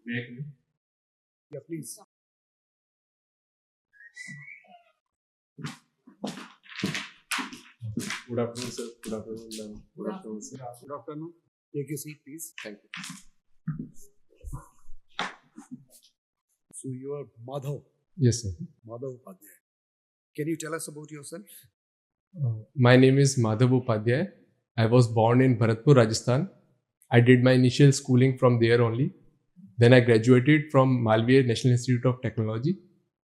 May I come in? Yeah, please. Good afternoon, sir. Good afternoon, ma'am. Good afternoon, sir. Good afternoon. Take your seat, please. Thank you. So you are Madhav. Yes, sir. Madhav Upadhyay. Can you tell us about yourself? My name is Madhav Upadhyay. I was born in Bharatpur, Rajasthan. I did my initial schooling from there only. Then I graduated from Malviya National Institute of Technology,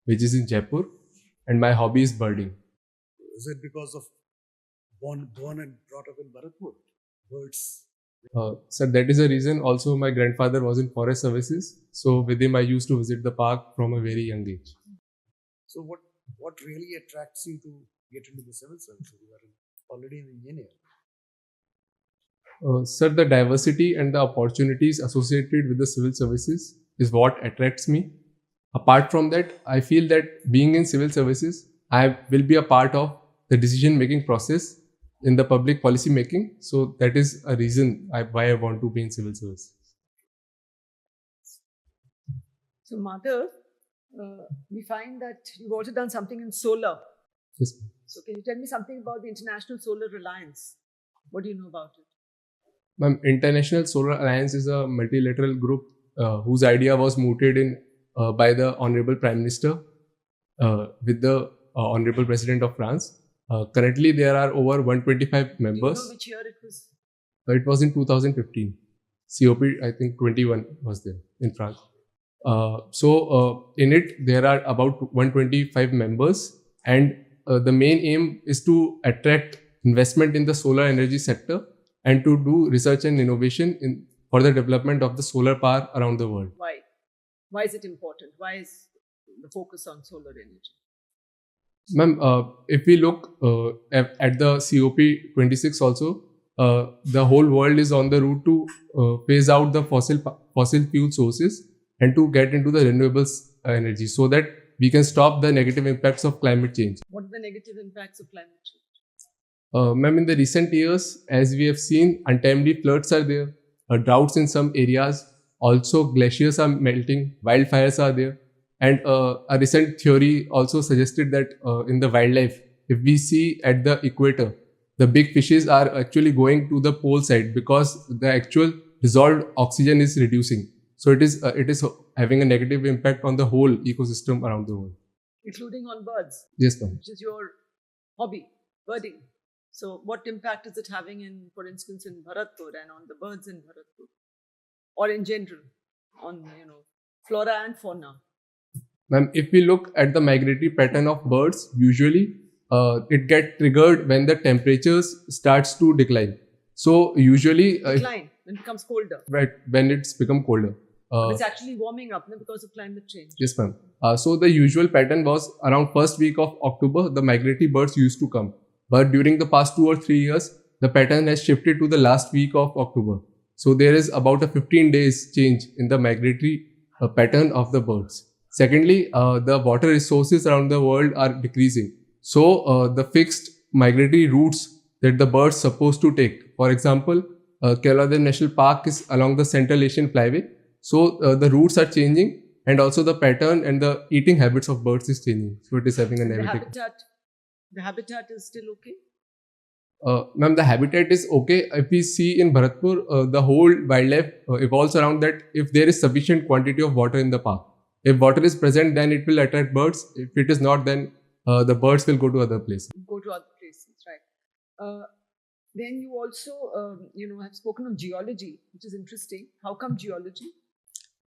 which is in Jaipur. And my hobby is birding. Is it because of born and brought up in Bharatpur? Birds. Sir, that is the reason. Also, my grandfather was in forest services. So with him, I used to visit the park from a very young age. So what really attracts you to get into the civil service? You are already an engineer. Sir, the diversity and the opportunities associated with the civil services is what attracts me. Apart from that, I feel that being in civil services, I will be a part of the decision-making process in the public policy making. So that is a reason why I want to be in civil service. So, Madhav, we find that you've also done something in solar. Yes. So, can you tell me something about the International Solar Alliance? What do you know about it? Ma'am, International Solar Alliance is a multilateral group whose idea was mooted in by the Honorable Prime Minister with the Honorable President of France. Currently, there are over 125 members. Do you know which year it was? It was in 2015. COP, I think 21 was there in France. In it, there are about 125 members, and the main aim is to attract investment in the solar energy sector and to do research and innovation for the development of the solar power around the world. Why? Why is it important? Why is the focus on solar energy? Ma'am, if we look at the COP26 also, the whole world is on the route to phase out the fossil fuel sources and to get into the renewables energy so that we can stop the negative impacts of climate change. What are the negative impacts of climate change? Ma'am, in the recent years, as we have seen, untimely floods are there, droughts in some areas, also glaciers are melting, wildfires are there. And a recent theory also suggested that in the wildlife, if we see at the equator, the big fishes are actually going to the pole side because the actual dissolved oxygen is reducing. So it is having a negative impact on the whole ecosystem around the world. Including on birds? Yes, ma'am. Which is your hobby, birding. So what impact is it having in, for instance, in Bharatpur and on the birds in Bharatpur? Or in general, on, flora and fauna? Ma'am, if we look at the migratory pattern of birds, usually it gets triggered when the temperatures starts to decline. So usually decline when it becomes colder. Right, when it's become colder. It's actually warming up because of climate change. Yes, ma'am. So the usual pattern was around first week of October, the migratory birds used to come. But during the past 2 or 3 years, the pattern has shifted to the last week of October. So there is about a 15 days change in the migratory pattern of the birds. Secondly, the water resources around the world are decreasing. So the fixed migratory routes that the birds supposed to take. For example, Kerala National Park is along the Central Asian Flyway. So the routes are changing and also the pattern and the eating habits of birds is changing. So it is having a negative. The habitat is still okay? Ma'am, the habitat is okay. If we see in Bharatpur, the whole wildlife evolves around that if there is sufficient quantity of water in the park. If water is present, then it will attract birds. If it is not, then the birds will go to other places. Go to other places, right. Then you also, have spoken of geology, which is interesting. How come geology?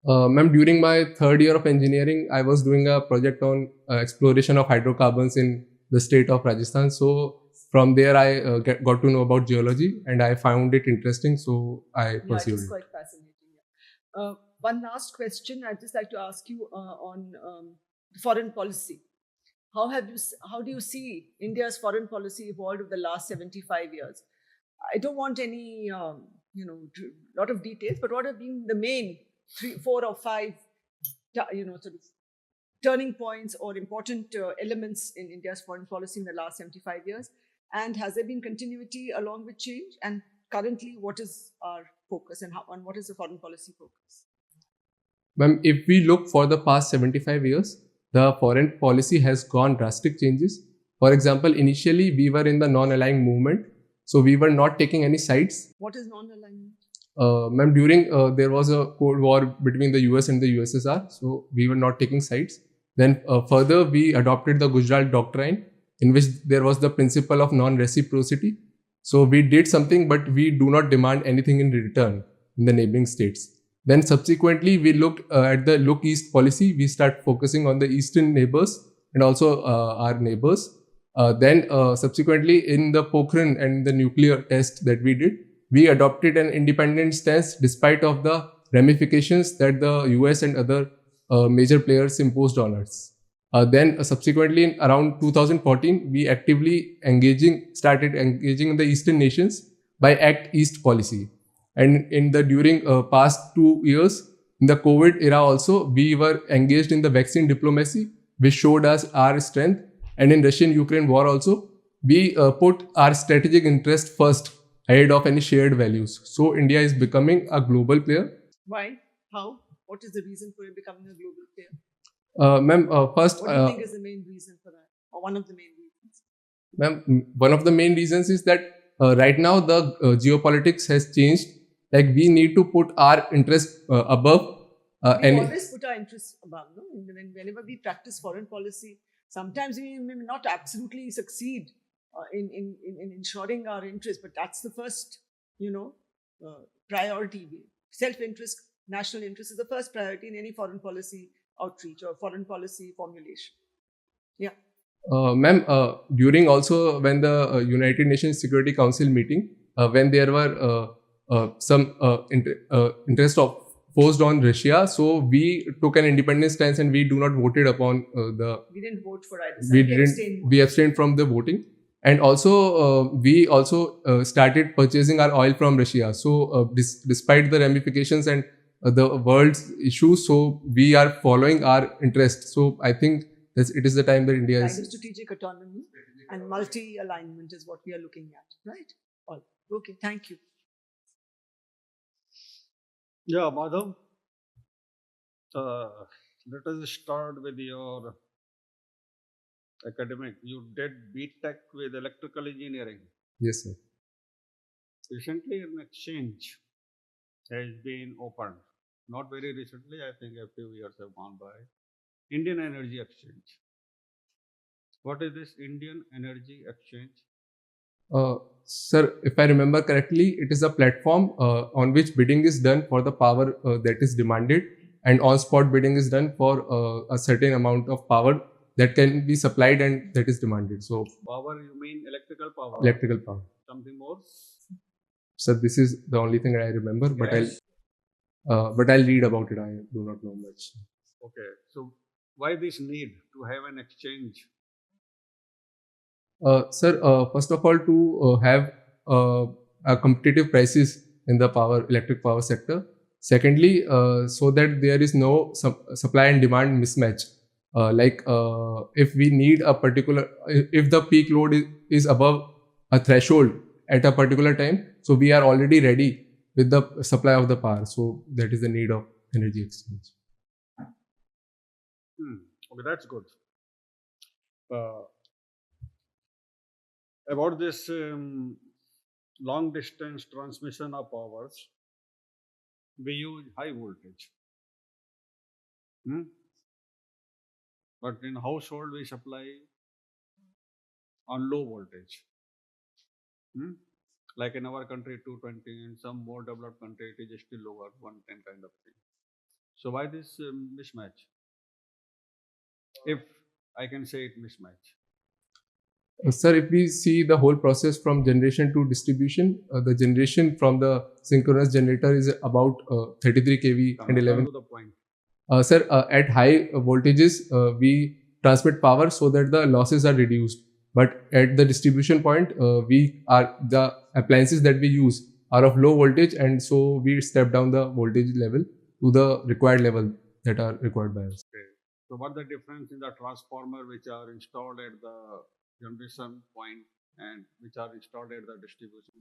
Ma'am, during my third year of engineering, I was doing a project on exploration of hydrocarbons in the state of Rajasthan. So from there, I got to know about geology and I found it interesting. So I pursued it. It's quite fascinating. One last question I'd just like to ask you on foreign policy. How do you see India's foreign policy evolved over the last 75 years? I don't want any, lot of details, but what have been the main 3, 4 or 5, sort of turning points or important elements in India's foreign policy in the last 75 years? And has there been continuity along with change? And currently, what is our focus and what is the foreign policy focus? Ma'am, if we look for the past 75 years, the foreign policy has gone drastic changes. For example, initially we were in the non-aligned movement, so we were not taking any sides. What is non-alignment? Ma'am, during there was a Cold War between the US and the USSR, so we were not taking sides. Then further, we adopted the Gujarat Doctrine, in which there was the principle of non-reciprocity. So we did something, but we do not demand anything in return in the neighboring states. Then subsequently, we looked at the Look East policy. We start focusing on the eastern neighbors and also our neighbors. Then subsequently, in the Pokhran and the nuclear test that we did, we adopted an independent stance despite of the ramifications that the US and other major players imposed on us. Then subsequently in around 2014, we actively started engaging in the Eastern nations by Act East policy. And in the during past 2 years, in the COVID era also, we were engaged in the vaccine diplomacy, which showed us our strength. And in Russian-Ukraine war also, we put our strategic interest first ahead of any shared values. So India is becoming a global player. Why? How? What is the reason for it becoming a global player? Ma'am, first... What do you think is the main reason for that? Or one of the main reasons? Ma'am, one of the main reasons is that right now the geopolitics has changed. Like we need to put our interest above. We always put our interests above. No? Whenever we practice foreign policy, sometimes we may not absolutely succeed in ensuring our interest, but that's the first, priority. Self-interest, national interest is the first priority in any foreign policy outreach or foreign policy formulation. Yeah. Ma'am, during also when the United Nations Security Council meeting, when there were some interest of forced on Russia, so we took an independent stance and we do not voted upon We didn't vote for either. We abstained from the voting, and also we also started purchasing our oil from Russia. So despite the ramifications and the world's issues, so we are following our interest. So I think it is the time that India is strategic autonomy and multi-alignment is what we are looking at, right? All okay. Thank you. Yeah, Madhav. Let us start with your academic. You did BTech with electrical engineering. Yes, sir. Recently, an exchange has been opened. Not very recently, I think a few years have gone by. Indian Energy Exchange. What is this Indian Energy Exchange? Sir, if I remember correctly, it is a platform on which bidding is done for the power that is demanded, and on-spot bidding is done for a certain amount of power that can be supplied and that is demanded. So, power, you mean electrical power? Electrical power. Something more? Sir, this is the only thing I remember, but yes. I'll read about it. I do not know much. Okay, so why this need to have an exchange? Sir, first of all, to have a competitive prices in the electric power sector. Secondly, so that there is no supply and demand mismatch. If we need a particular, if the peak load is above a threshold at a particular time, so we are already ready with the supply of the power. So that is the need of energy exchange. Okay, that's good. About this long distance transmission of powers, we use high voltage. But in household, we supply on low voltage. Like in our country, 220, in some more developed country, it is still lower, 110 kind of thing. So why this mismatch? If I can say it mismatch. Sir, if we see the whole process from generation to distribution, the generation from the synchronous generator is about 33 kV and 11. To the point. Sir, at high voltages, we transmit power so that the losses are reduced. But at the distribution point, the appliances that we use are of low voltage, and so we step down the voltage level to the required level that are required by us. Okay. So what the difference in the transformer which are installed at the generation point and which are installed at the distribution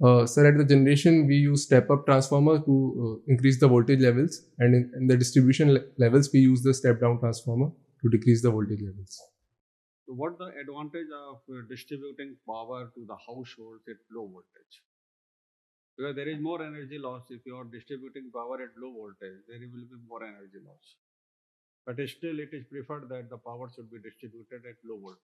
Sir, at the generation, we use step-up transformer to increase the voltage levels, and in the distribution levels, we use the step-down transformer to decrease the voltage levels. So what the advantage of distributing power to the households at low voltage? Because there is more energy loss if you are distributing power at low voltage, there will be more energy loss. But still, it is preferred that the power should be distributed at low voltage.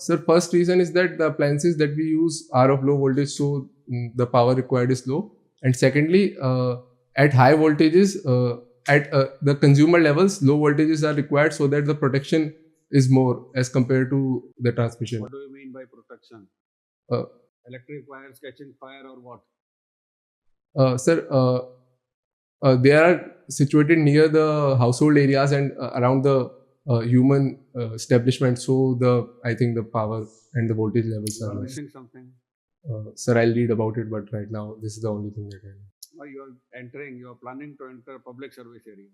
Sir, first reason is that the appliances that we use are of low voltage, so the power required is low. And secondly, at high voltages, at the consumer levels, low voltages are required so that the protection is more as compared to the transmission. What do you mean by protection? Electric wires catching fire or what? Sir, they are situated near the household areas and around the human establishment. So I think the power and the voltage levels You are are less. missing something. Sir, I'll read about it, but right now this is the only thing that I know. Or you are planning to enter public service area.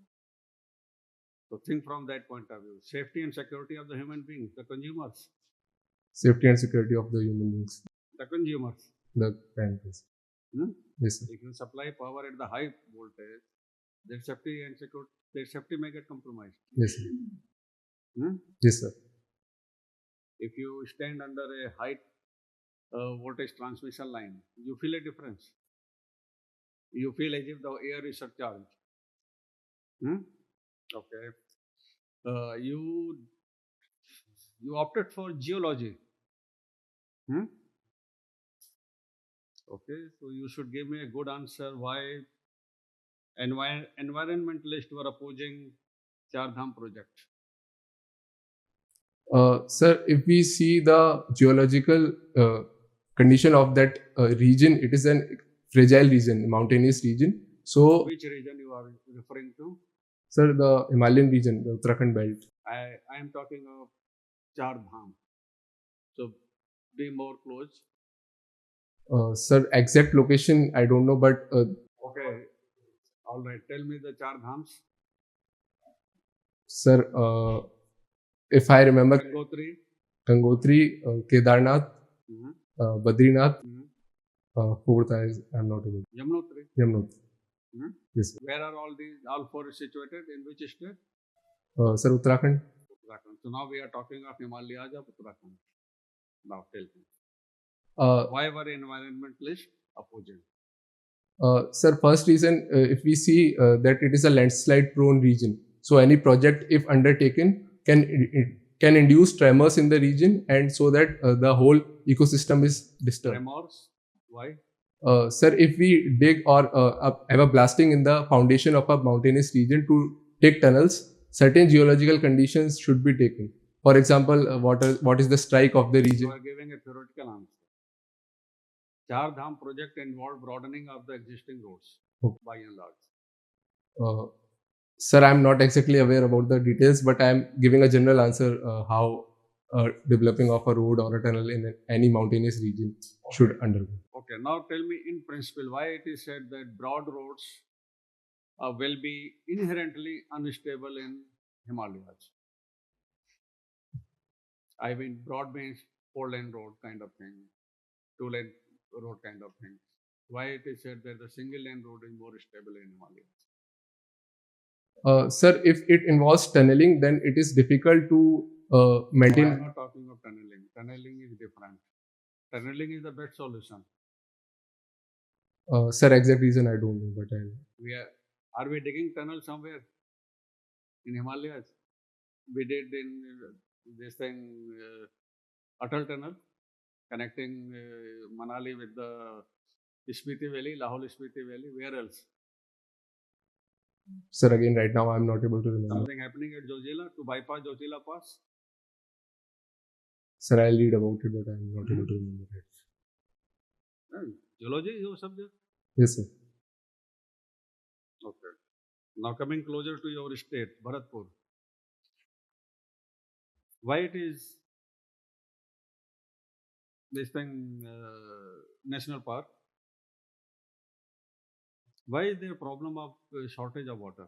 So think from that point of view. Safety and security of the human beings, the consumers. Safety and security of the human beings, The consumers. the parents. Hmm? Yes, sir. If you supply power at the high voltage, their safety and security, their safety may get compromised. Yes, sir. Hmm? Yes, sir. If you stand under a high voltage transmission line, you feel a difference. You feel as if the air is surcharged. Hmm? Okay. You opted for geology. Hmm? Okay, so you should give me a good answer why environmentalists were opposing Char Dham project. Sir, if we see the geological condition of that region, it is a fragile region, mountainous region. So, Which region you are referring to? sir, the Himalayan region, the Uttarakhand belt. I am talking of Char Dham. So be more close. Sir, exact location I don't know, but Okay. All right. Tell me the Char Dhams. sir, if I remember, Gangotri. Gangotri, Kedarnath, Mhm. Badrinath, Mhm. fourth I'm not able. Yamunotri. Yamunotri. Mhm. Yes, sir. Where are all four situated? In which state? Sir, Uttarakhand. Uttarakhand. So now we are talking of Himalayas of Uttarakhand. Now tell me. Uh, Why were environmentalists opposing? Sir, first reason, if we see that it is a landslide prone region, so any project, if undertaken, can induce tremors in the region, and so that the whole ecosystem is disturbed. Tremors? Why? Sir, if we dig or have a blasting in the foundation of a mountainous region to dig tunnels, certain geological conditions should be taken. For example, what is the strike of the You region? are giving a theoretical answer. Char Dham project involved broadening of the existing roads Okay. by and large. Sir, I'm not exactly aware about the details, but I'm giving a general answer how developing of a road or a tunnel in any mountainous region should undergo. Okay, now tell me in principle why it is said that broad roads will be inherently unstable in Himalayas. I mean, broad means 4-lane road kind of thing, 2-lane road kind of thing. Why it is said that the single-lane road is more stable in Himalayas? Sir, if it involves tunneling, then it is difficult to No, maintain. I'm not talking of tunneling. Tunneling is different. Tunneling is the best solution. Sir, exact reason I don't know, but Are we digging tunnel somewhere in Himalayas? We did in this thing, Atal Tunnel, connecting Manali with the Spiti Valley, Lahore Spiti Valley. Where else? Sir, again, right now I'm not able to remember. Something happening at Jojila to bypass Jojila Pass? Sir, I'll read about it, but I'm not able to remember it. Geology is your subject? Yes, sir. Okay. Now coming closer to your state, Bharatpur. Why it is this thing national park? Why is there a problem of shortage of water?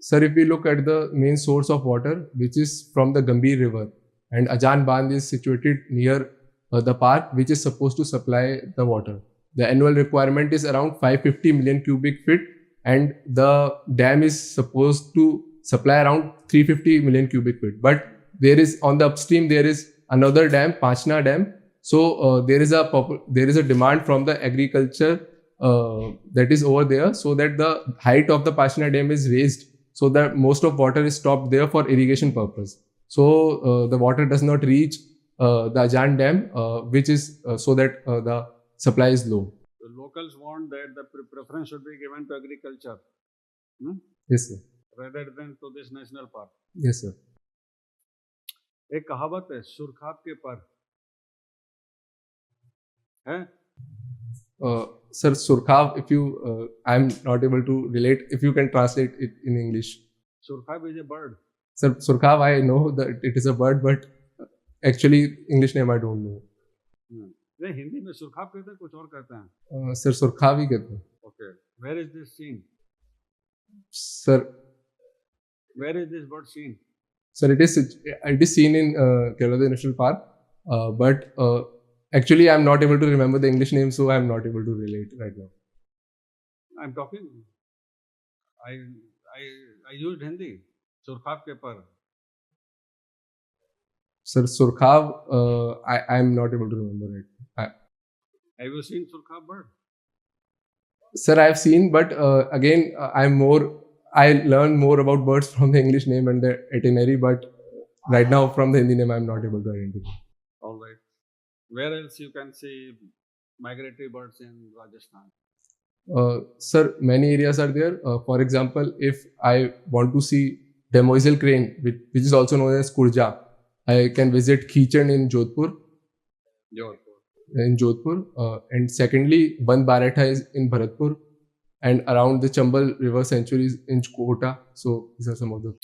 Sir, if we look at the main source of water, which is from the Gambhir River, and Ajan Bandh is situated near the park which is supposed to supply the water. The annual requirement is around 550 million cubic feet, and the dam is supposed to supply around 350 million cubic feet. But there is on the upstream there is another dam, Panchna Dam. So there is a demand from the agriculture that is over there, so that the height of the Panchna Dam is raised, so that most of water is stopped there for irrigation purpose. So the water does not reach the Ajaan Dam, which is so that the supply is low. The locals want that the preference should be given to agriculture, Yes, sir. rather than to this national park. Yes, sir. एक कहावत है सुरखाब के पर है Sir, Surkhav, if you, I'm not able to relate, if you can translate it in English. Surkhab is a bird. Sir, Surkhav, I know that it is a bird, but actually English name I don't know. नहीं हिंदी में सुरखाब कहते हैं कुछ और कहते हैं. Sir, Surkhav ही कहते हैं. Okay, where is this seen? Sir, Where is this bird seen? sir, it is seen in Kerala National Park, but actually I'm not able to remember the English name, so I'm not able to relate right now. I'm talking. I used Hindi. सुरखाब के पर. Sir, Surkhav, I'm not able to remember it. Have you seen Surkhab bird? Sir, I've seen, but again, I learn more about birds from the English name and the itinerary, but right now from the Hindi name, I'm not able to identify. All right. Where else you can see migratory birds in Rajasthan? Sir, many areas are there. For example, if I want to see demoiselle crane, which is also known as kurja, I can visit Khichand in Jodhpur. And secondly, Band Baratha is in Bharatpur, and around the Chambal River Sanctuaries in Kota. So these are some of the.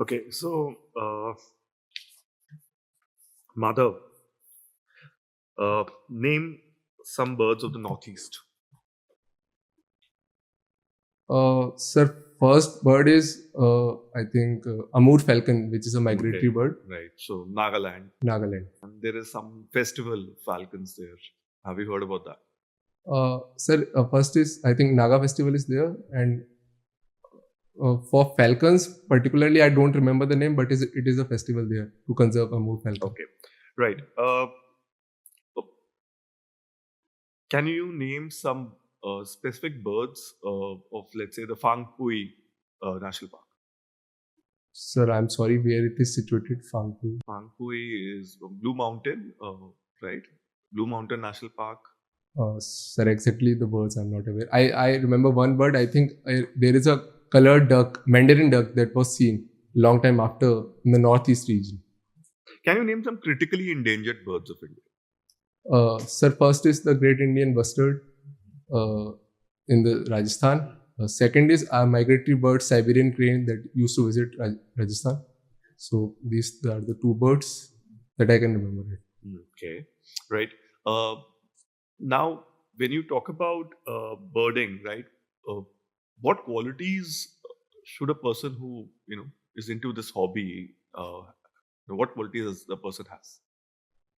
Okay, so Madhav, name some birds of the Northeast. Sir, first bird is I think Amur falcon, which is a migratory Okay. bird. Right, so Nagaland. Nagaland. And there is some festival falcons there. Have you heard about that? Sir, first is I think Naga festival is there, and for falcons particularly I don't remember the name, but it is a festival there to conserve Amur falcon. Okay, right. Can you name some specific birds of, let's say, the Phang Phui National Park? Sir, I'm sorry, where it is situated, Phangpui. Phang Phui is Blue Mountain, right? Blue Mountain National Park. Sir, exactly the birds I'm not aware. I remember one bird. I think there is a colored duck, Mandarin duck, that was seen long time after in the northeast region. Can you name some critically endangered birds of India? Sir, first is the Great Indian Bustard in the Rajasthan. Second is a migratory bird, Siberian crane, that used to visit Rajasthan. So these are the two birds that I can remember. Okay, right. Now, when you talk about birding, right, what qualities should a person who is into this hobby, what qualities the person has?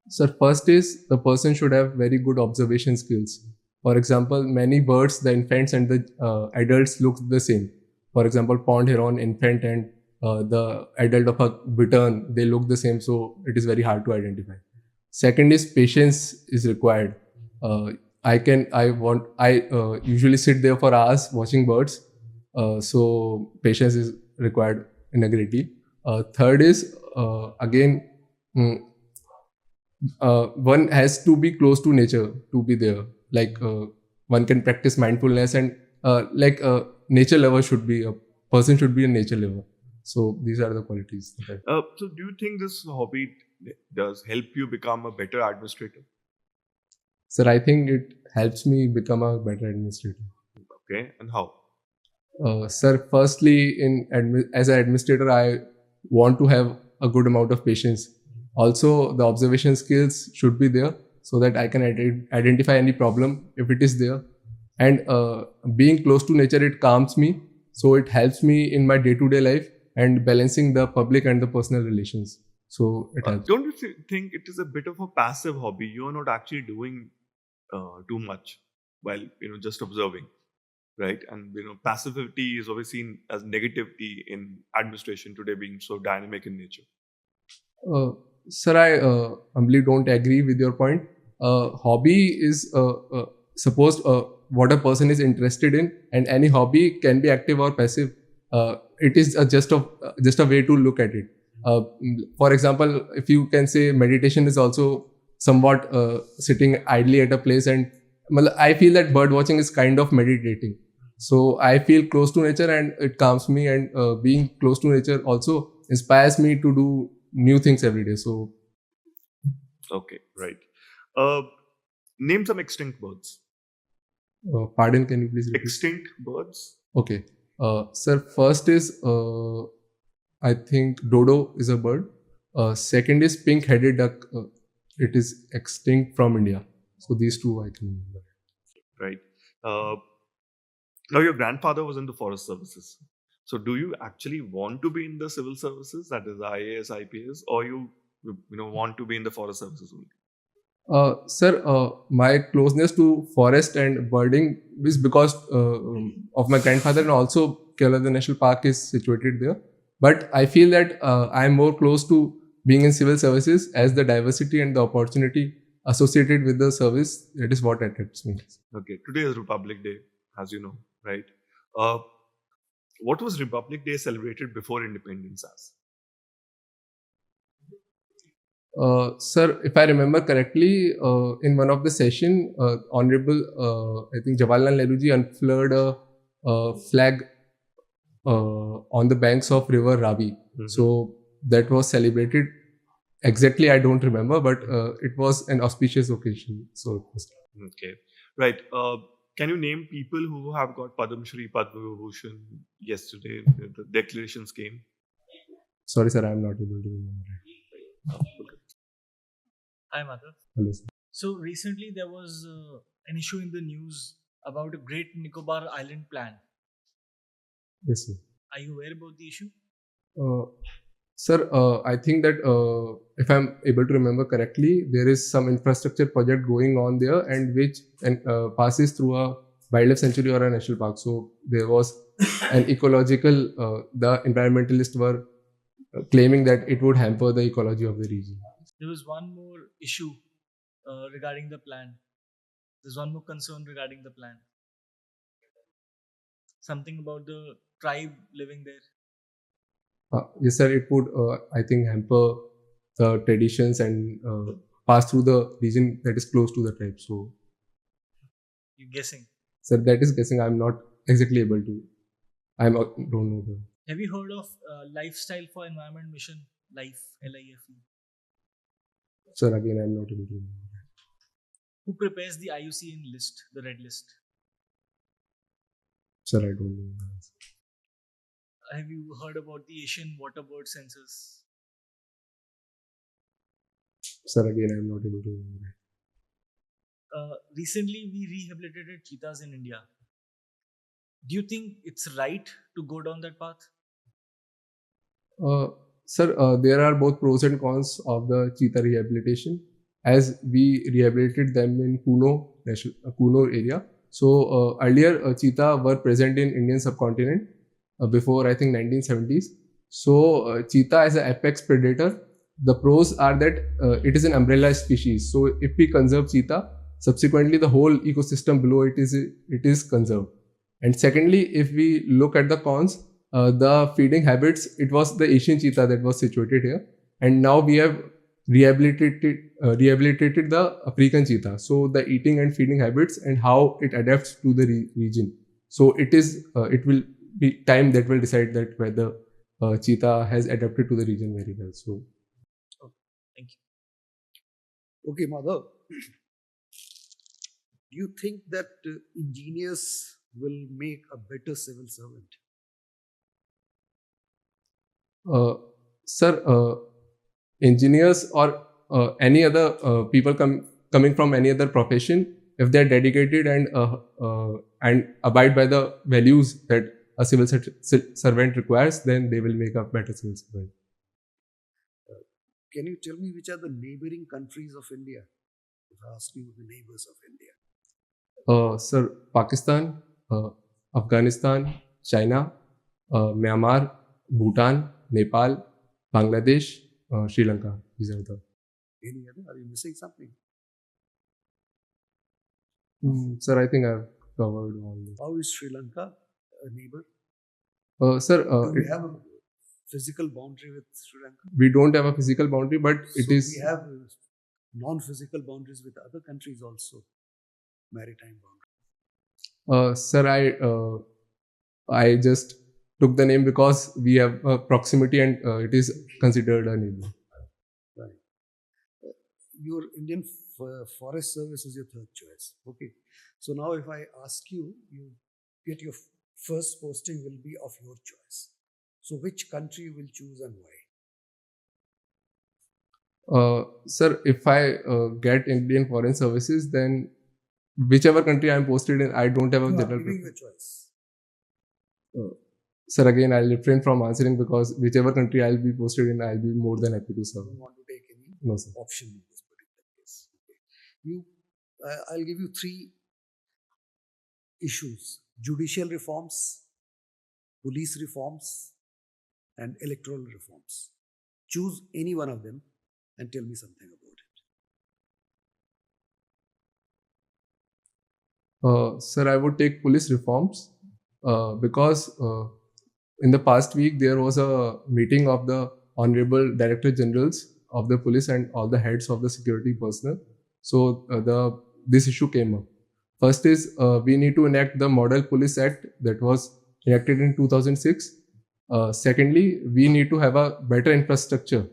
Sir, first is the person should have very good observation skills. For example, many birds, the infants and the adults look the same. For example, pond heron, infant, and the adult of a bittern, they look the same, so it is very hard to identify. Second is patience is required. I usually sit there for hours watching birds, so patience is required in a great deal. Third is one has to be close to nature to be there. Like one can practice mindfulness, and nature lover should be a person should be a nature lover. So these are the qualities. So do you think this hobby does help you become a better administrator? Sir, I think it helps me become a better administrator. Okay, and how? Sir, firstly, as an administrator, I want to have a good amount of patience. Also, the observation skills should be there so that I can identify any problem if it is there. And being close to nature, it calms me. So it helps me in my day-to-day life and balancing the public and the personal relations. So it helps. Don't you think it is a bit of a passive hobby? You are not actually doing too much while just observing, right? And passivity is always seen as negativity in administration today, being so dynamic in nature. Sir, I humbly don't agree with your point. Hobby is suppose what a person is interested in, and any hobby can be active or passive. It is just a way to look at it. For example, if you can say meditation is also somewhat sitting idly at a place, and I feel that bird watching is kind of meditating. So I feel close to nature and it calms me, and being close to nature also inspires me to do new things every day. So Okay, right. Name some extinct birds. pardon, can you please repeat? Extinct birds. Okay. Sir, first is I think dodo is a bird. Second is pink-headed duck. It is extinct from India. So these two I can remember. Right. Now your grandfather was in the forest services. So do you actually want to be in the civil services, that is IAS, IPS, or you want to be in the forest services only? Sir, my closeness to forest and birding is because of my grandfather, and also Kerala National Park is situated there. But I feel that I am more close to being in civil services, as the diversity and the opportunity associated with the service, that is what attracts me. Okay, today is Republic Day, as you know, right? What was Republic Day celebrated before independence as? Sir, if I remember correctly, in one of the session, Honorable, I think Jawaharlal Nehru unfurled a flag on the banks of River Ravi. Mm-hmm. So that was celebrated. Exactly, I don't remember, but it was an auspicious occasion. So it was. Okay, right. Can you name people who have got Padma Shri, Padma Vibhushan yesterday? The declarations came. Sorry, sir, I am not able to remember. Okay. Hi, Madhav. Hello, sir. So recently there was an issue in the news about a Great Nicobar Island plan. Yes, sir. Are you aware about the issue? Sir, I think that if I'm able to remember correctly, there is some infrastructure project going on there, and which passes through a wildlife sanctuary or a national park. So there was an ecological, the environmentalists were claiming that it would hamper the ecology of the region. There was one more issue regarding the plan. There's one more concern regarding the plan. Something about the tribe living there. Yes, sir, it would, I think, hamper the traditions and pass through the region that is close to the tribe. So, You're guessing. sir, that is guessing. I'm not exactly able to. I don't know. Have you heard of Lifestyle for Environment Mission, LIFE, LIFE? Sir, again, I'm not able to remember. Who prepares the IUCN list, the red list? Sir, I don't know. Have you heard about the Asian water bird census? Sir, again, I'm not able to remember. Recently, we rehabilitated cheetahs in India. Do you think it's right to go down that path? Sir, there are both pros and cons of the cheetah rehabilitation, as we rehabilitated them in Kuno area. So earlier, cheetah were present in Indian subcontinent before, I think, 1970s. So cheetah as an apex predator, the pros are that it is an umbrella species. So if we conserve cheetah, subsequently the whole ecosystem below it is conserved. And secondly, if we look at the cons, the feeding habits, it was the Asian cheetah that was situated here, and now we have rehabilitated the African cheetah. So the eating and feeding habits and how it adapts to the region. So it will be time that will decide that whether cheetah has adapted to the region very well. So, Thank you. Okay, Madhav. Do you think that engineers will make a better civil servant? Sir, engineers or any other people coming from any other profession, if they are dedicated and abide by the values that a civil servant requires, then they will make a better civil servant. can you tell me which are the neighboring countries of India? If I ask you the neighbors of India. Sir, Pakistan, Afghanistan, China, Myanmar, Bhutan, Nepal, Bangladesh, Sri Lanka. These are the. Any other? Are you missing something? Sir, I think I've covered all this. How is Sri Lanka a neighbor? Sir, Do we have a physical boundary with Sri Lanka? we don't have a physical boundary, but it So is. we have non-physical boundaries with other countries also, maritime boundaries. Sir, I just took the name because we have proximity and it is considered a neighbor. Right. Your Indian Forest Service is your third choice. Okay. So now if I ask you, you get your first posting will be of your choice. So which country you will choose and why? Sir, if I get Indian Foreign Services, then whichever country I am posted in, I don't have a You are general giving preference. a choice. Sir, again, I'll refrain from answering because whichever country I'll be posted in, I'll be more than happy to You serve. don't want to take any No, sir. option in this particular case. Okay. I'll give you three issues: judicial reforms, police reforms, and electoral reforms. Choose any one of them and tell me something about it. Sir, I would take police reforms because in the past week there was a meeting of the Honorable Director Generals of the police and all the heads of the security personnel. So this issue came up. First is we need to enact the Model Police Act that was enacted in 2006. Secondly, we need to have a better infrastructure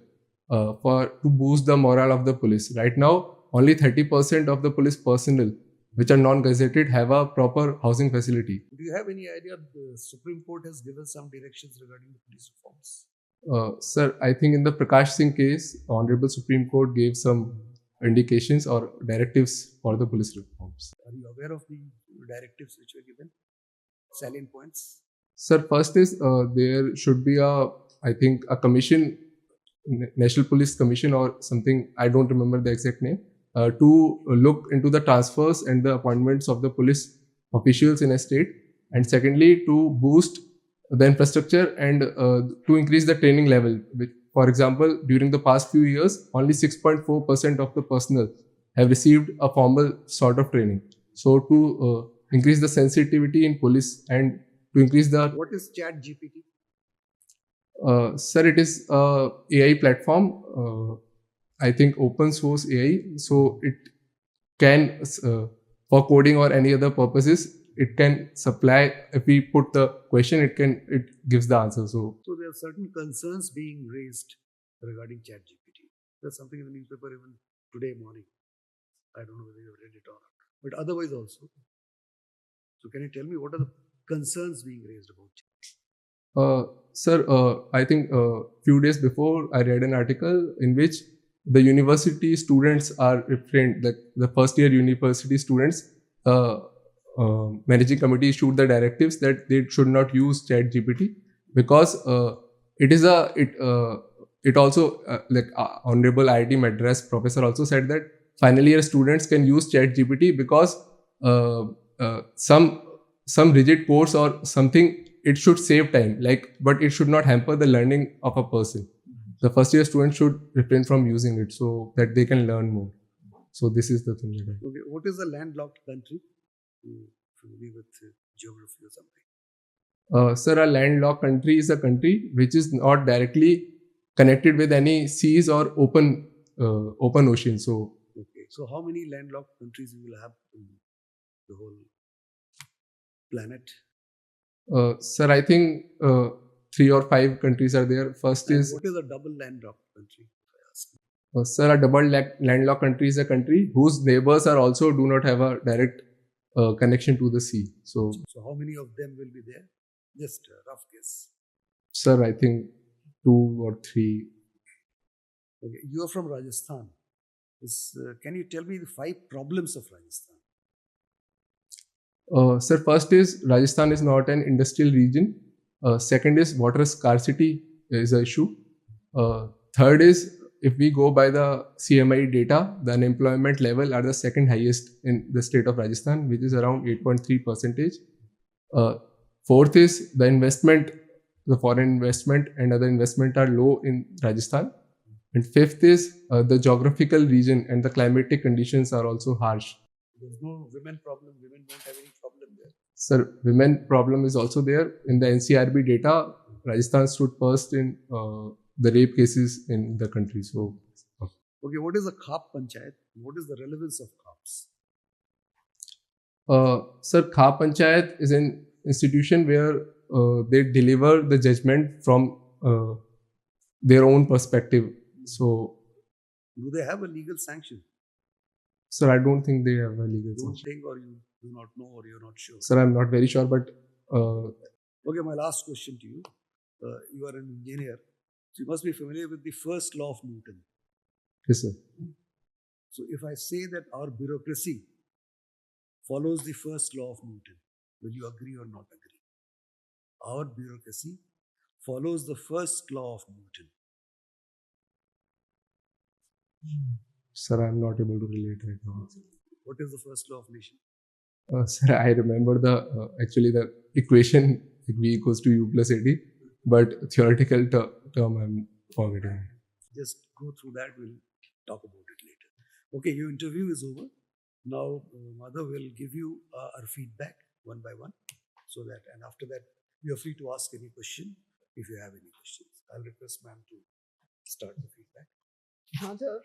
to boost the morale of the police. Right now, only 30% of the police personnel which are non-gazetted have a proper housing facility. Do you have any idea the Supreme Court has given some directions regarding the police reforms? Sir, I think in the Prakash Singh case, Honorable Supreme Court gave some indications or directives for the police reforms. Are you aware of the directives which were given? Salient points? Sir, first is there should be I think a commission, National Police Commission or something, I don't remember the exact name, to look into the transfers and the appointments of the police officials in a state. And secondly, to boost the infrastructure and to increase the training level. For example, during the past few years, only 6.4% of the personnel have received a formal sort of training. So to increase the sensitivity in police and to increase the... What is Chat GPT? Sir, it is a AI platform, I think open source AI. So it can, for coding or any other purposes, it can supply, if we put the question, it gives the answer. So there are certain concerns being raised regarding Chat GPT. There's something in the newspaper even today morning. I don't know whether you have read it or not. But otherwise also. So can you tell me what are the concerns being raised about Chat? Sir, I think a few days before I read an article in which the university students are refrained, like the first year university students, managing committee issued the directives that they should not use Chat GPT because it also like Honorable IIT Madras professor also said that final year students can use Chat GPT because some rigid course or something, it should save time, but it should not hamper the learning of a person. The first year students should refrain from using it so that they can learn more. So this is the thing that I... Okay. What is a landlocked country? Familiar with geography or something? Sir, a landlocked country is a country which is not directly connected with any seas or open ocean. So, okay. So how many landlocked countries you will have in the whole planet? Sir, I think 3 or 5 countries are there. First is... What is a double landlocked country? Sir, a double landlocked country is a country whose neighbors are also do not have a direct connection to the sea. So how many of them will be there? Just a rough guess. Sir, I think 2 or 3. Okay. You are from Rajasthan. Can you tell me the 5 problems of Rajasthan? Sir, first is Rajasthan is not an industrial region. Second is water scarcity is an issue. Third is if we go by the CMI data, the unemployment level are the second highest in the state of Rajasthan, which is around 8.3%. Fourth is the investment, the foreign investment and other investment are low in Rajasthan. And fifth is the geographical region and the climatic conditions are also harsh. There's no women problem. Women don't have any problem there. Sir, women problem is also there. In the NCRB data, Rajasthan stood first in the rape cases in the country. So, Okay, what is a Khap Panchayat? What is the relevance of Khaps? Sir, Khap Panchayat is an institution where they deliver the judgment from their own perspective. So, Do they have a legal sanction? sir, I don't think they have a legal You don't sanction. think, or you do not know, or you're not sure? Sir, I'm not very sure, but Okay, my last question to you. You are an engineer, so you must be familiar with the first law of Newton. yes, sir. So if I say that our bureaucracy follows the first law of Newton, will you agree or not agree? Our bureaucracy follows the first law of Newton. Sir, I'm not able to relate right now. What is the first law of nation? Sir, I remember the actually the equation V equals to U plus AD, but theoretical term I'm forgetting. Just go through that, we'll talk about it later. Okay, your interview is over. Now, Madhav will give you our feedback one by one, so that, and after that, you are free to ask any question if you have any questions. I'll request ma'am to start the feedback. Madhav,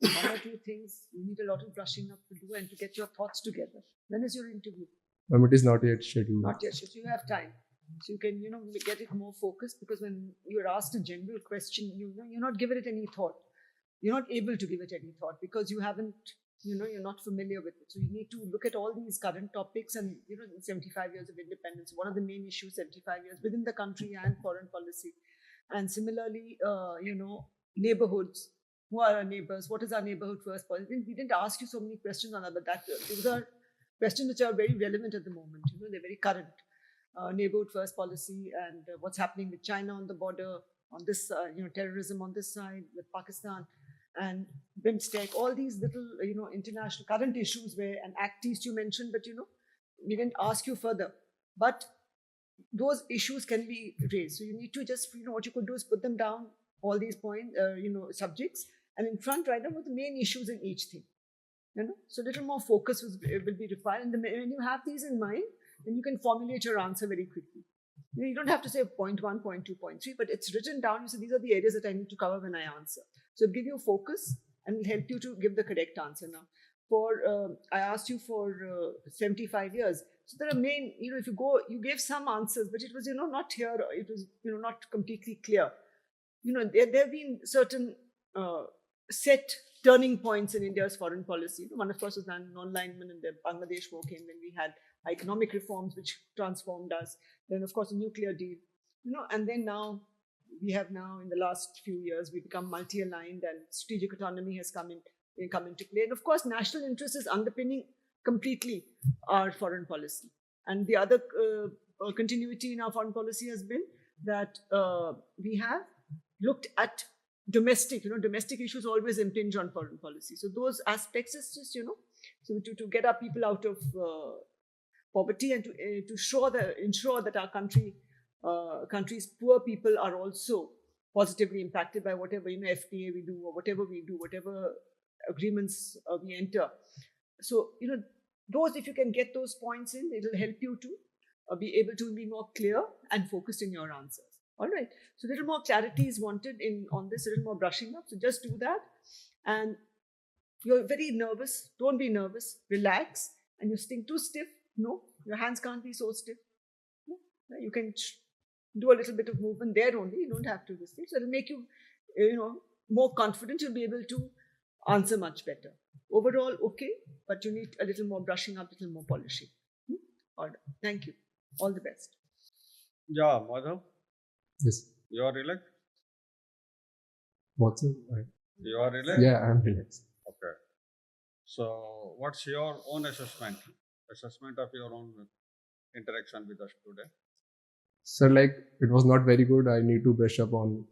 one or two things you need a lot of brushing up to do and to get your thoughts together. When is your interview? It is not yet scheduled. Not yet, so you have time. So you can, get it more focused, because when you're asked a general question, you're not given it any thought. You're not able to give it any thought because you haven't, you're not familiar with it. So you need to look at all these current topics and, 75 years of independence. What are the main issues 75 years within the country and foreign policy? And similarly, neighborhoods. Who are our neighbors? What is our neighborhood first policy? We didn't ask you so many questions on that, but those are questions which are very relevant at the moment. They're very current. Neighborhood first policy and what's happening with China on the border, on this, terrorism on this side with Pakistan, and BIMSTEC, all these little, international current issues where an Act East you mentioned, but we didn't ask you further. But those issues can be raised. So you need to just, what you could do is put them down, all these points, subjects, and in front write down what the main issues in each thing. So a little more focus will be required. And when you have these in mind, then you can formulate your answer very quickly. You don't have to say point 1, point 2, point 3, but it's written down. You say these are the areas that I need to cover when I answer. So it'll give you focus and will help you to give the correct answer. Now, I asked you for 75 years. So there are main, if you go, you gave some answers, but it was, not here. It was, not completely clear. There have been certain set turning points in India's foreign policy. One, of course, was non-alignment, and the Bangladesh war came when we had economic reforms which transformed us. Then, of course, a nuclear deal. And then now we have in the last few years, we become multi-aligned and strategic autonomy has come into play. And of course, national interest is underpinning completely our foreign policy. And the other continuity in our foreign policy has been that we have looked at domestic issues always impinge on foreign policy. So those aspects is just, so to get our people out of poverty and to ensure that our country's poor people are also positively impacted by whatever, FTA we do or whatever we do, whatever agreements we enter. So, those, if you can get those points in, it'll help you to be able to be more clear and focused in your answers. All right. So a little more clarity is wanted on this, a little more brushing up. So just do that. And you're very nervous. Don't be nervous. Relax. And you're sitting too stiff. No, your hands can't be so stiff. No. You can do a little bit of movement there only. You don't have to do this thing. So it'll make you, more confident. You'll be able to answer much better. Overall, okay, but you need a little more brushing up, a little more polishing. All right. Thank you. All the best. Yeah, Madhav. Yes. You are relaxed? What's it? You are relaxed? Yeah, I'm relaxed. Okay. So, what's your own assessment of your own interaction with us today? Sir, it was not very good. I need to brush up on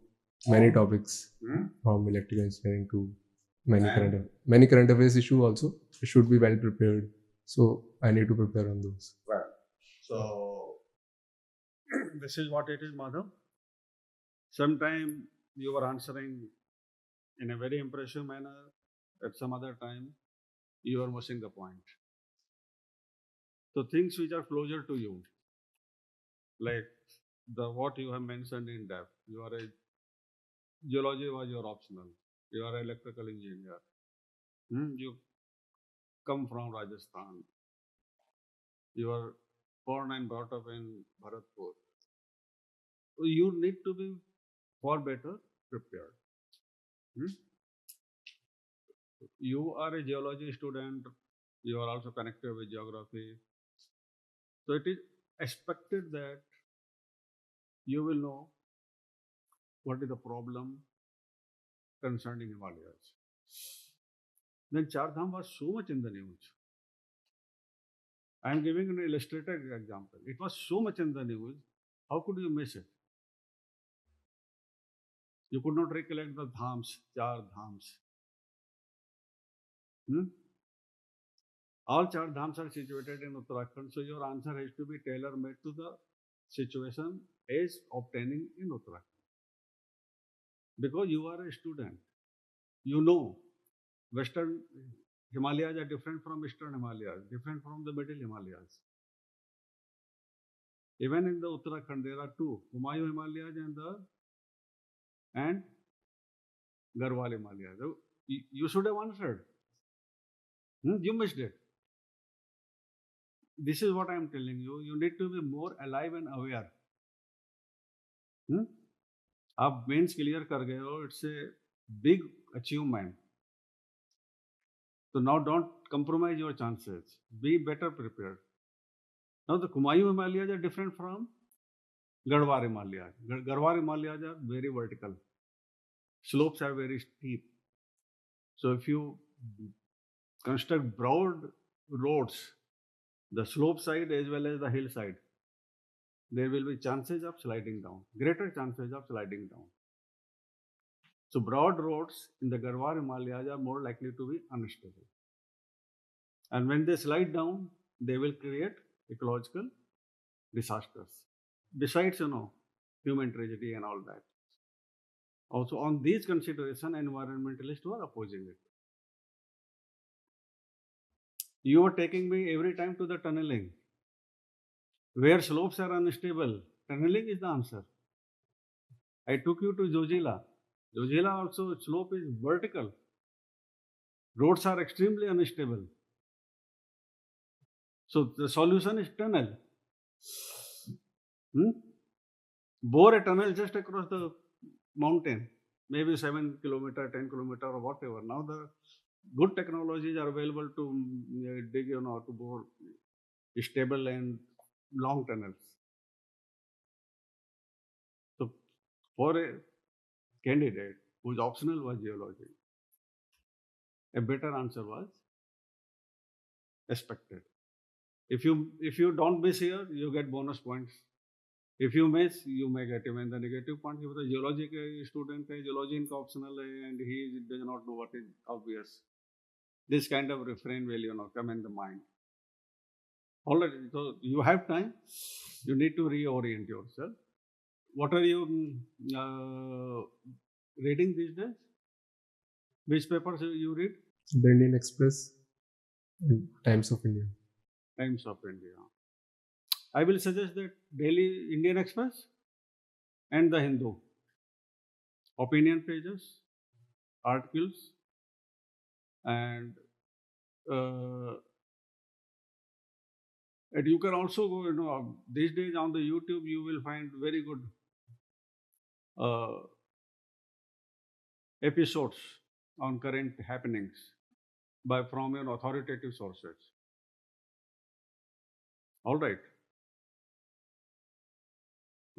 Many topics from electrical engineering to many current affairs issue also. It should be well prepared. So I need to prepare on those. Well, so this is what it is, Madhav. Sometime you were answering in a very impressive manner. At some other time, you are missing the point. So things which are closer to you, like what you have mentioned in depth. You are a geology was your optional. You are an electrical engineer. You come from Rajasthan. You are born and brought up in Bharatpur. You need to be far better prepared. You are a geology student. You are also connected with geography. So it is expected that you will know what is the problem concerning Himalayas. Then Char Dham was so much in the news. I am giving an illustrated example. It was so much in the news. How could you miss it? You could not recollect the dhams, Char Dhams. All Char Dhams are situated in Uttarakhand, so your answer has to be tailor-made to the situation as obtaining in Uttarakhand. Because you are a student, you know Western Himalayas are different from Eastern Himalayas, different from the Middle Himalayas. Even in the Uttarakhand, there are two, Humayun Himalayas and Garhwal Himalayas. So you should have answered. You missed it. This is what I am telling you. You need to be more alive and aware. आप mains clear कर गए हो. It's a big achievement. So now don't compromise your chances. Be better prepared. Now the Humayun Himalayas are different from Garhwal Himalayas. Garhwal Himalayas are very vertical. Slopes are very steep. So if you construct broad roads, the slope side as well as the hill side, there will be chances of sliding down, greater chances of sliding down. So broad roads in the Garhwal Himalayas are more likely to be unstable. And when they slide down, they will create ecological disasters. Besides, human tragedy and all that. Also, on these considerations, environmentalists were opposing it. You are taking me every time to the tunneling. Where slopes are unstable, tunneling is the answer. I took you to Zojila. Zojila also, slope is vertical. Roads are extremely unstable. So the solution is tunnel. Bore a tunnel just across the mountain, maybe 7 kilometer, 10 kilometer or whatever. Now the good technologies are available to dig, to bore stable and long tunnels. So for a candidate whose optional was geology, a better answer was expected. If you don't miss here, you get bonus points. If you miss, you may get even the negative point. If the geology student is geology in optional and he does not know what is obvious, this kind of refrain will come in the mind. All right, so you have time. You need to reorient yourself. What are you reading these days? Which papers you read? The Indian Express and Times of India. Times of India. I will suggest that Daily Indian Express and the Hindu. Opinion pages, articles, and you can also go, these days on the YouTube, you will find very good episodes on current happenings from authoritative sources. All right.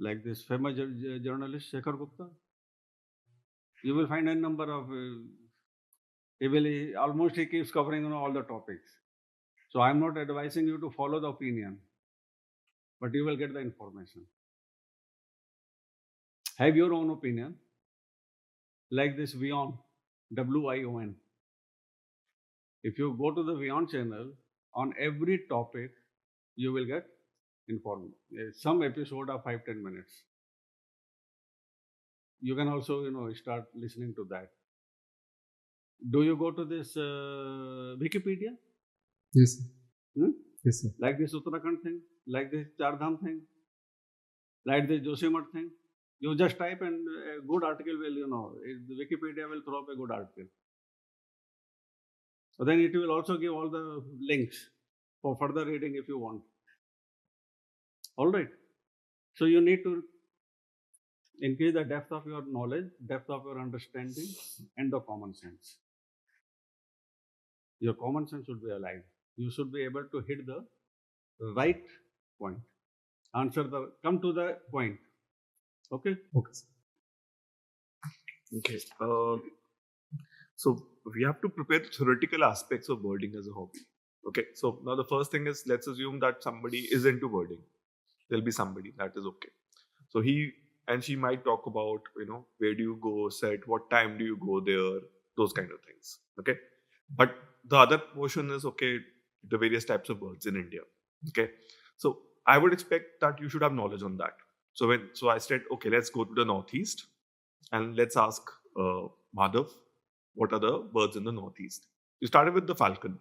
Like this famous journalist Shekhar Gupta, you will find a number of, he keeps covering all the topics. So I am not advising you to follow the opinion, but you will get the information. Have your own opinion, like this Vion, WION. If you go to the Vion channel, on every topic, you will get informed. Some episode are 5-10 minutes. You can also, start listening to that. Do you go to this Wikipedia? Yes, sir. Hmm? Yes, sir. Like this Uttarakhand thing, like this Chardham thing, like this Joshimath thing. You just type and a good article will, the Wikipedia will throw up a good article. So then it will also give all the links for further reading if you want. All right. So you need to increase the depth of your knowledge, depth of your understanding, and the common sense. Your common sense should be alive. You should be able to hit the right point. Come to the point. Okay? Okay, sir. Okay. So we have to prepare the theoretical aspects of birding as a hobby. Okay. So now the first thing is, let's assume that somebody is into birding. There'll be somebody that is okay. So he and she might talk about, where do you go set, what time do you go there, those kind of things. Okay. But the other portion is, okay, the various types of birds in India. Okay. So I would expect that you should have knowledge on that. So I said, okay, let's go to the Northeast and let's ask Madhav, what are the birds in the Northeast? You started with the falcon.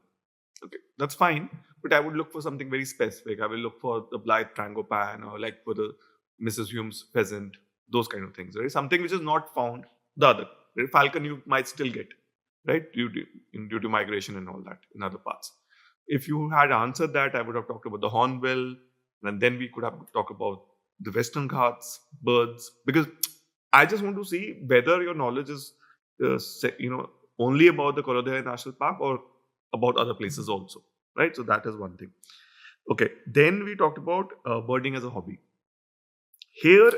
Okay, that's fine. But I would look for something very specific. I will look for the Blythe Trangopan or like for the Mrs. Hume's pheasant, those kind of things, right? Something which is not found the other. Right? Falcon you might still get, right? Due to migration and all that in other parts. If you had answered that, I would have talked about the hornbill, and then we could have talked about the Western Ghats birds, because I just want to see whether your knowledge is, only about the Upadhyay National Park or about other places also, right? So that is one thing. Okay, then we talked about birding as a hobby. Here,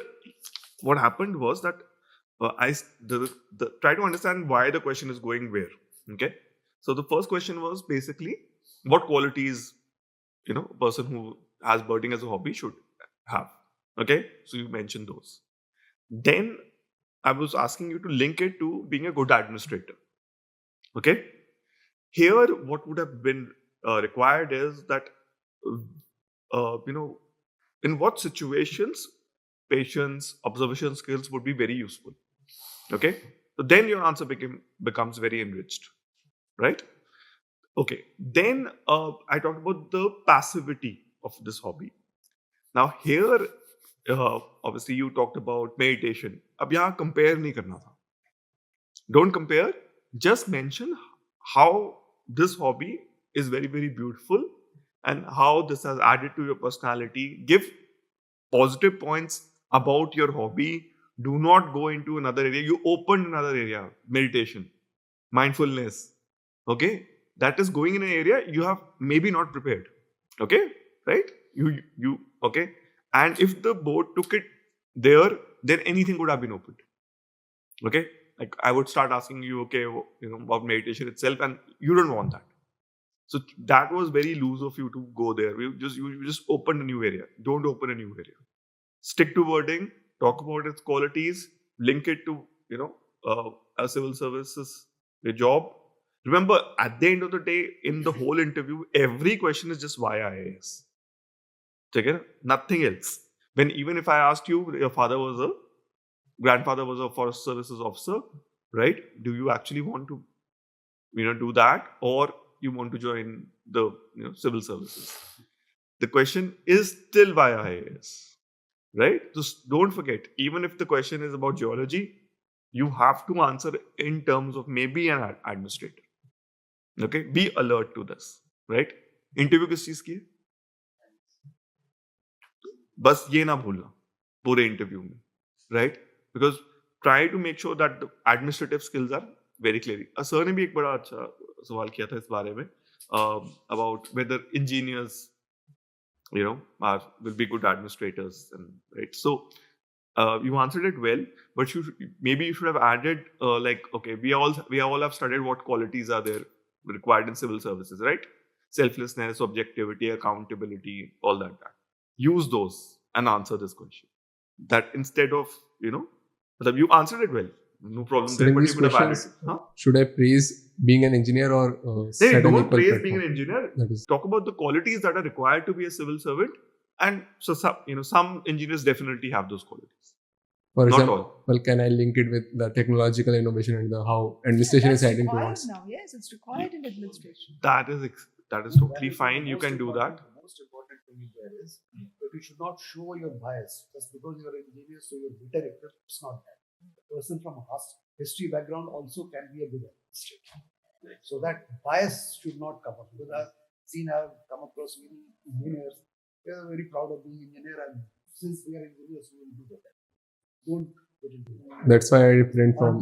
what happened was that try to understand why the question is going where. Okay, so the first question was basically what qualities a person who has birding as a hobby should have. Okay, so you mentioned those. Then I was asking you to link it to being a good administrator. Okay, here what would have been required is that in what situations patience, observation skills would be very useful. Okay, so then your answer becomes very enriched, right? Okay, then I talked about the passivity of this hobby. Now here, obviously you talked about meditation. अब यहाँ compare नहीं करना था. Don't compare. Just mention how this hobby is very, very beautiful and how this has added to your personality. Give positive points about your hobby. Do not go into another area. You opened another area, meditation, mindfulness. Okay, that is going in an area you have maybe not prepared. Okay, right? You okay. And if the board took it there, then anything would have been opened. Okay, like I would start asking you, okay, about meditation itself, and you don't want that. So that was very loose of you to go there. You just open a new area. Don't open a new area. Stick to wording. Talk about its qualities. Link it to a civil services, your job. Remember, at the end of the day, in the whole interview, every question is just why IAS. Okay? Nothing else. Even if I asked you, your grandfather was a forest services officer, right? Do you actually want to, do that, or you want to join the civil services? The question is still why IAS, right? Just don't forget. Even if the question is about geology, you have to answer in terms of maybe an administrator. Okay, be alert to this, right? Interview किस चीज की है? बस ये ना भूलना पूरे interview में, right? Because try to make sure that the administrative skills are very clear. Sir ने भी एक बड़ा अच्छा सवाल किया था इस बारे में about whether engineers will be good administrators, and right. So you answered it well, but maybe you should have added okay, we all have studied what qualities are there required in civil services, right? Selflessness, objectivity, accountability, all that. Use those and answer this question. That instead of you answered it well. no problem So there. in But these you could have added. questions, Huh? should I praise being an engineer or They set an don't equal praise platform? being an engineer. That is, Talk about the qualities that are required to be a civil servant, and so some engineers definitely have those qualities. for Not example, all. well, can I link it with the technological innovation and the how administration is That's heading required towards? now. Yes, it's required in administration. That is totally fine. You can do that. The most important thing there is that you should not show your bias just because you're an engineer, so you're better equipped. It's not that. The person from a history background also can be a good administrator. So that bias should not come up. Because I've come across many engineers. They are very proud of being engineer, and since we are engineers, we will do that. Don't get into that. That's why I refrained from.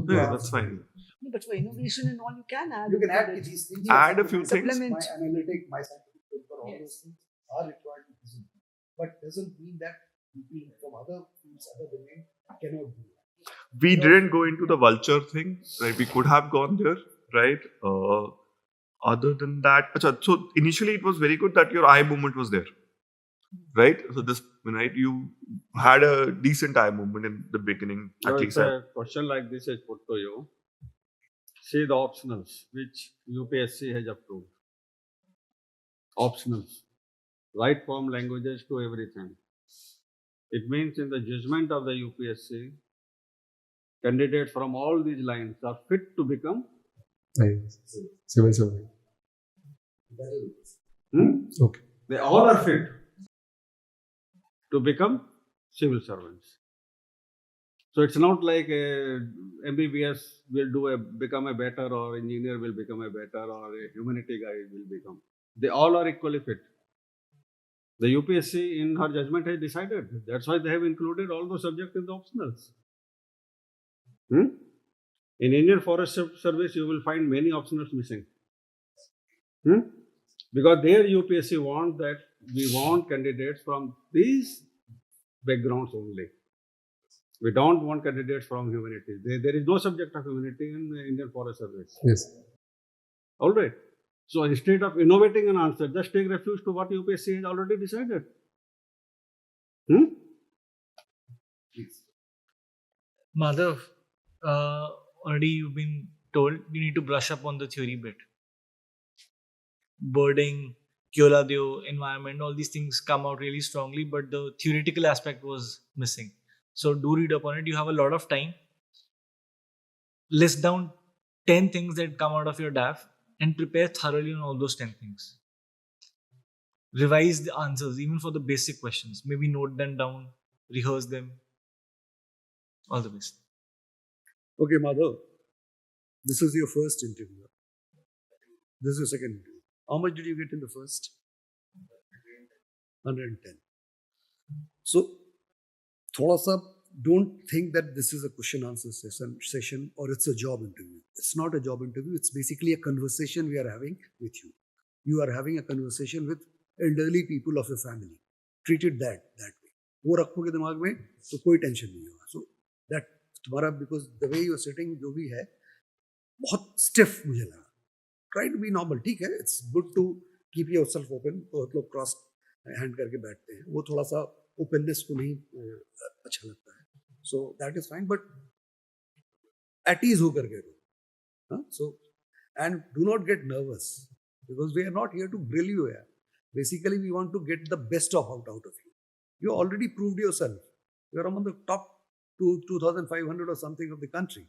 Yeah, that's fine. No, but for innovation and all, you can add. You can into add it. these things. Add a few things. Supplement. My analytic, my scientific paper, all Yes. those things are required in physics. But doesn't mean that people from other fields, other domain cannot do that. We didn't go into the vulture thing, right? We could have gone there, right? Other than that, so initially it was very good that your eye movement was there, right? So this, right? You had a decent eye movement in the beginning, Now, at if least. a question like this is put to you, see the optionals which UPSC has approved. Optionals, right from languages to everything. It means in the judgment of the UPSC, candidates from all these lines are fit to become. Civil servant. Okay. They all are fit to become civil servants. So it's not like a MBBS will become a better, or engineer will become a better, or a humanity guy will become. They all are equally fit. The UPSC in her judgment has decided. That's why they have included all those subjects in the optionals. In Indian Forest Service, you will find many optionals missing. Because their UPSC want that we want candidates from these backgrounds only. We don't want candidates from humanities. There is no subject of humanity in the Indian Forest Service. Yes. All right. So instead of innovating an answer, just take refuge to what UPSC has already decided. Madhav, already you've been told you need to brush up on the theory bit. Birding, Kyoladeo, environment, all these things come out really strongly, but the theoretical aspect was missing. So do read up on it. You have a lot of time. List down 10 things that come out of your DAF and prepare thoroughly on all those 10 things. Revise the answers, even for the basic questions. Maybe note them down, rehearse them. All the best. Okay, Madhav, this is your first interview. This is your second interview. How much did you get in the first? 110. So, thoda sa, don't think that this is a question answer session or it's a job interview. It's not a job interview. It's basically a conversation we are having with you. You are having a conversation with elderly people of your family. Treat it that way. वो रखोगे दिमाग में तो कोई tension नहीं होगा. So that तुम्हारा, because the way you are sitting जो भी है बहुत stiff मुझे लगा. Try to be normal. ठीक है. It's good to keep yourself open. बहुत लोग cross hand करके बैठते हैं. वो थोड़ा सा openness को नहीं अच्छा लगता है. So that is fine. But at ease होकर के रहो. So, and do not get nervous, because we are not here to grill you here. Basically, we want to get the best out of you. You already proved yourself. You are among the top 2,500 or something of the country.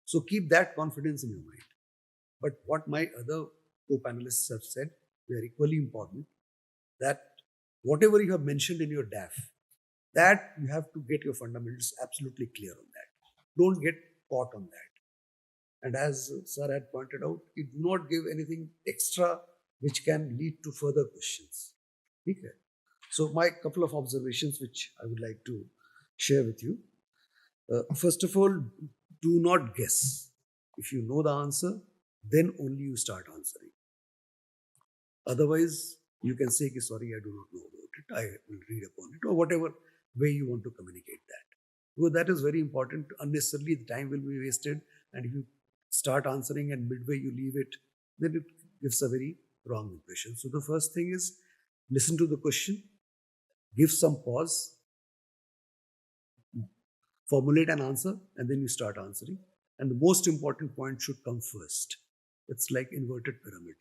So keep that confidence in your mind. But what my other co-panelists have said, they are equally important, that whatever you have mentioned in your DAF, that you have to get your fundamentals absolutely clear on that. Don't get caught on that. And as Sir had pointed out, you do not give anything extra which can lead to further questions. Okay. So my couple of observations which I would like to share with you. First of all, do not guess. If you know the answer, then only you start answering. Otherwise, you can say, sorry, I do not know about it. I will read upon it, or whatever way you want to communicate that. Because that is very important. Unnecessarily, the time will be wasted. And if you start answering and midway you leave it, then it gives a very wrong impression. So the first thing is, listen to the question, give some pause, Formulate an answer and then you start answering. And the most important point should come first. It's like inverted pyramid.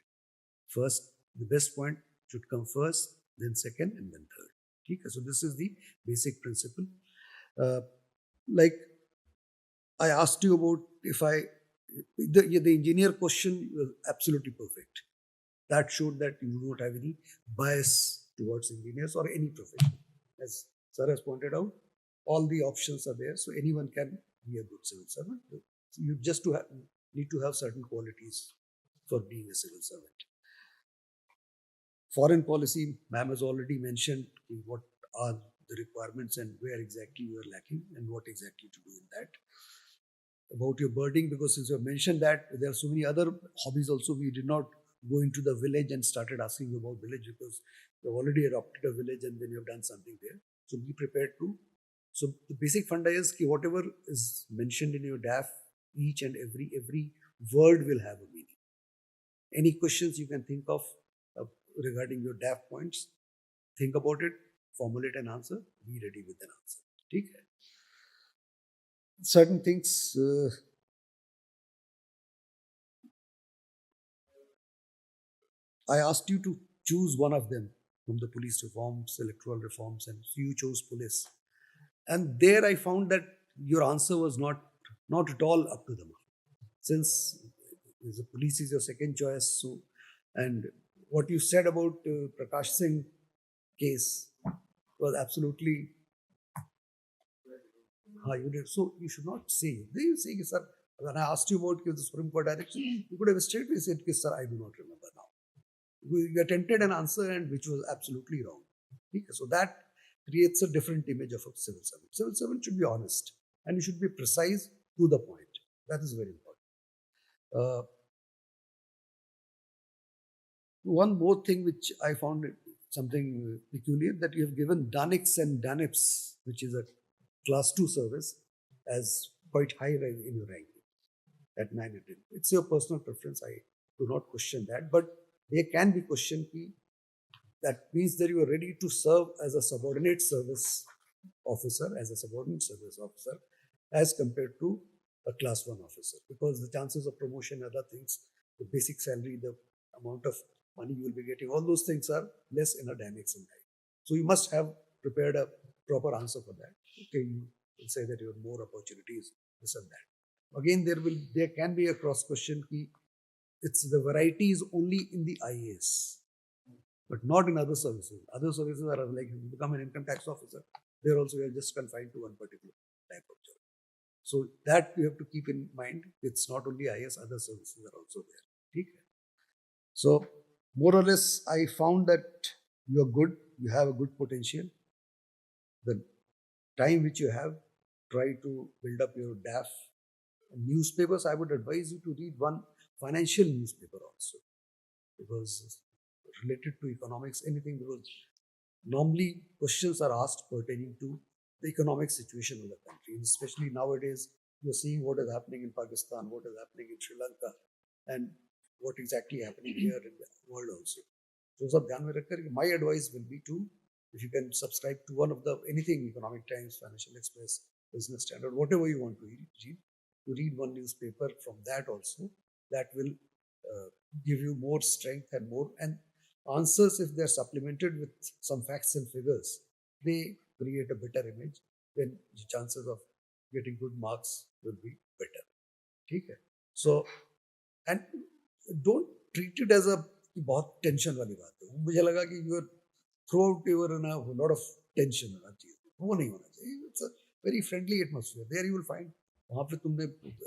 First, the best point should come first, then second, and then third. Okay? So this is the basic principle. Like I asked you about the engineer question was absolutely perfect. That showed that you do not have any bias towards engineers or any profession. As Sir has pointed out, all the options are there, so anyone can be a good civil servant. So you just need to have certain qualities for being a civil servant. Foreign policy, ma'am has already mentioned what are the requirements and where exactly you are lacking and what exactly to do in that. About your birding, because since you have mentioned that, there are so many other hobbies also. We did not go into the village and started asking you about village because you have already adopted a village and then you have done something there. So be prepared to. So the basic funda is that whatever is mentioned in your DAF, each and every word will have a meaning. Any questions you can think of regarding your DAF points, think about it, formulate an answer, be ready with an answer. Okay? Certain things I asked you to choose one of them from the police reforms, electoral reforms, and you chose police. And there I found that your answer was not at all up to the mark. Since the police is your second choice, so, and what you said about Prakash Singh case was absolutely you did. So you should not say. You say, sir, when I asked you about the Supreme Court direction, you could have straightly said, sir, I do not remember now. You attempted an answer and which was absolutely wrong. Okay? So that creates a different image of a civil servant. Civil servant should be honest and you should be precise to the point. That is very important. One more thing which I found something peculiar, that you have given Danix and Danips, which is a class 2 service, as quite high in your ranking at 9 and 10. It's your personal preference. I do not question that, but there can be question that means that you are ready to serve as a subordinate service officer, as compared to a class 1 officer, because the chances of promotion, other things, the basic salary, the amount of money you will be getting, all those things are less in a Danix and Danips. So you must have prepared a proper answer for that. Okay, you will say that you have more opportunities, this and that. Again, there can be a cross question. It's the variety is only in the IAS, but not in other services. Other services are like you become an income tax officer. There also you are just confined to one particular type of job. So that you have to keep in mind. It's not only IAS, other services are also there. Okay? So more or less, I found that you are good. You have a good potential. The time which you have, try to build up your DAF. Newspapers, I would advise you to read one financial newspaper also, because related to economics, anything, because normally questions are asked pertaining to the economic situation of the country, and especially nowadays you're seeing what is happening in Pakistan, what is happening in Sri Lanka, and what exactly happening here in the world also. So my advice will be to, if you can subscribe to one of the anything, Economic Times, Financial Express, Business Standard, whatever you want to read one newspaper from that also. That will give you more strength and more, and answers, if they're supplemented with some facts and figures, they create a better image, then the chances of getting good marks will be better. Okay? So, and don't treat it as a बहुत tension वाली बात है. मुझे लगा कि you are throughout you are in a lot of tension. वो नहीं होना चाहिए. It's a very friendly atmosphere. There you will find, वहाँ पे तुमने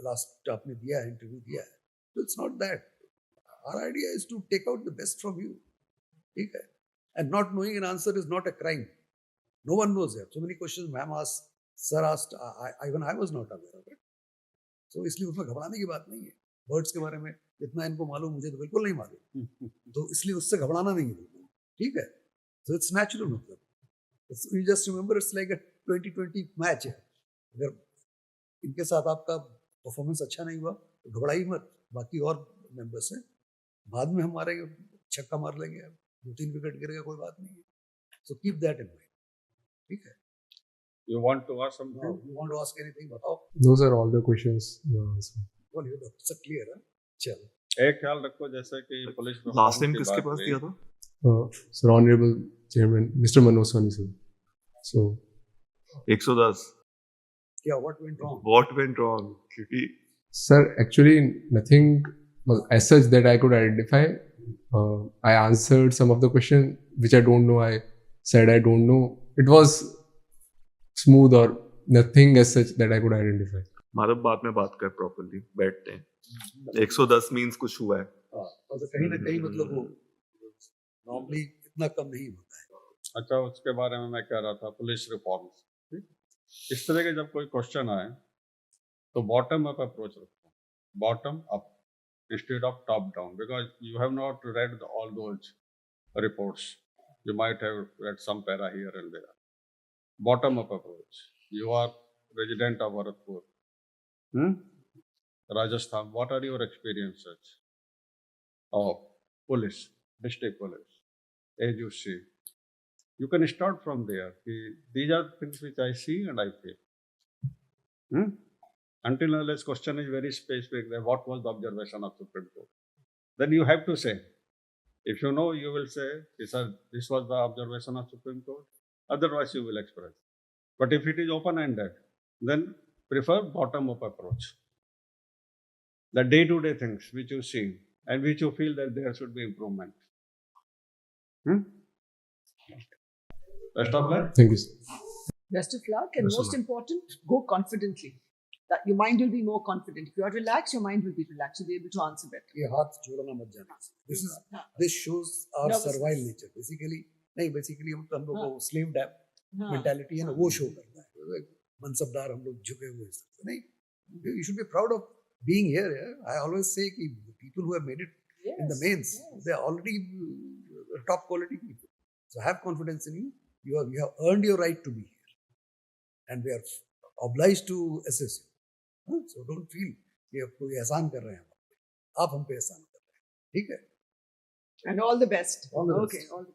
लास्ट आपने दिया है, इंटरव्यू दिया है. So it's not that. Our idea is to take out the best from you. Okay? And not knowing an answer is not a crime. No one knows that. So many questions ma'am asked, sir asked, even I was not aware of it. So इसलिए उसमें घबराने की बात नहीं है. Words के बारे में जितना इनको मालूम, मुझे तो बिल्कुल नहीं मालूम. तो इसलिए उससे घबराना नहीं है. ठीक है? So it's natural मतलब. You just remember it's like a 2020 match है. अगर इनके साथ आपका परफॉर्मेंस अच्छा नहीं हुआ तो घबराई मत. बाकी और मेंबर्स हैं, बाद में हम मारेंगे, छक्का मार लेंगे, 2-3 विकेट गिरेगा, कोई बात नहीं है. So keep that in mind. ठीक है? You want to ask something? No, you want to ask anything? बताओ. Those are all the questions you answered. Well, you know, it's clear, huh? चलो. एक ख्याल रखो जैसे कि पुलिस लास्ट reform टाइम की किसके बात पास हुई, दिया था? Sir, Honorable Chairman, Mr. Manoj Soni, sir. So, 110. Yeah, what went wrong? What went wrong? क्योंकि sir, actually nothing was as such that I could identify. I answered some of the question which I don't know. I said I don't know. It was smooth or nothing as such that I could identify. Madhav बाद में बात कर properly, बैठते हैं. 110 means कुछ हुआ है. हाँ, और तो कहीं ना कहीं मतलब वो नॉर्मली इतना कम नहीं होता है. अच्छा, उसके बारे में मैं कह रहा था, पुलिस रिफॉर्म्स. इस तरह के जब कोई क्वेश्चन आए तो बॉटम अप अप्रोच रखो, bottom up instead of top down, because you have not read all those reports. You might have read some para here and there. Bottom up approach. You are resident of Bharatpur, Rajasthan. What are your experiences of police, district police, as you see? You can start from there. These are things which I see and I feel. Until unless question is very specific, then what was the observation of Supreme Court? Then you have to say. If you know, you will say, this was the observation of Supreme Court. Otherwise, you will express. But if it is open-ended, then prefer bottom-up approach. The day-to-day things which you see and which you feel that there should be improvement. Best of luck. Thank you, sir. Best of luck, and Best of most luck. important, go confidently. That your mind will be more confident. If you are relaxed, your mind will be relaxed. You'll be able to answer better. ये हाथ छोड़ना मत जाना. This shows our Nervous. servile nature. Basically हम लोग को slave हाँ. mentality है ना, वो show करता है. मनसबदार हम लोग झुके हुए हैं. नहीं, you should be proud of being here. Yeah? I always say कि people who have made it in the mains, they are already top quality people. So have confidence in you. You have earned your right to be here, and we are obliged to assist you. So don't feel कि आप कोई एहसान कर रहे हैं. आप हम पे एहसान कर रहे हैं. ठीक है? And all the best. All the best. Okay. All the